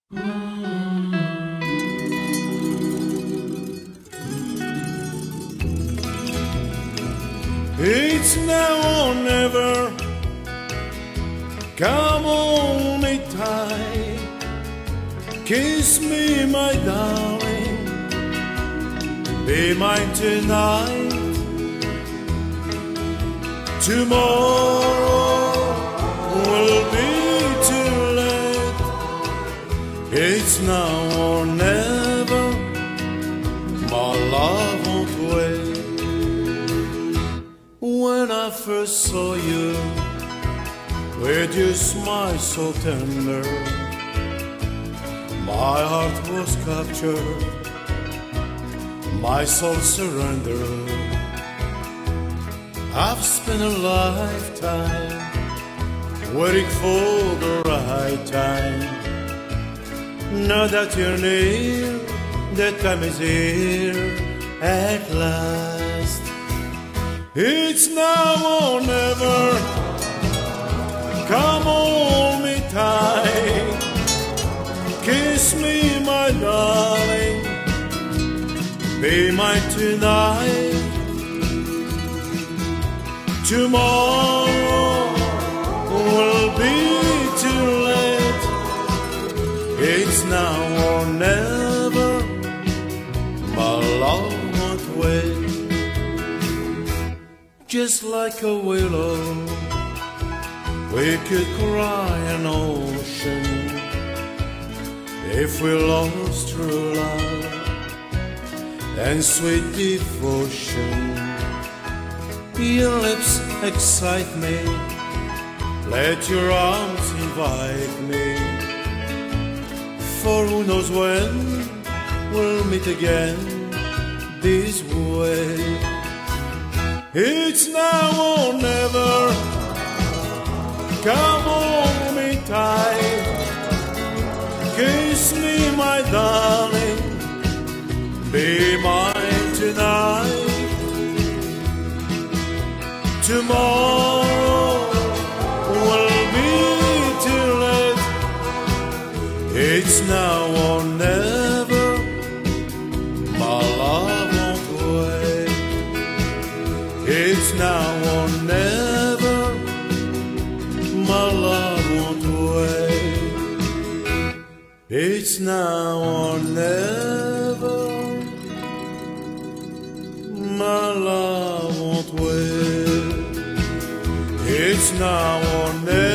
It's now or never. Come on me tight, kiss me my darling, be mine tonight. Tomorrow will be too late. It's now or never. My love won't wait. When I first saw you, with your smile so tender, my heart was captured, my soul surrendered. I've spent a lifetime waiting for the right time. Now that you're near, the time is here at last. It's now or never. Come hold me tight, kiss me my darling, be mine tonight. Tomorrow will be too late. It's now or never. My love won't wait. Just like a willow, we could cry an ocean if we lost true love and sweet devotion. Your lips excite me, let your arms invite me, for who knows when we'll meet again this way. It's now or never. Come hold me tight, kiss me my darling, be mine tonight. Tomorrow will be too late. It's now or never. My love won't wait. It's now or never. My love won't wait. It's now or never. My love won't wait. It's now or never.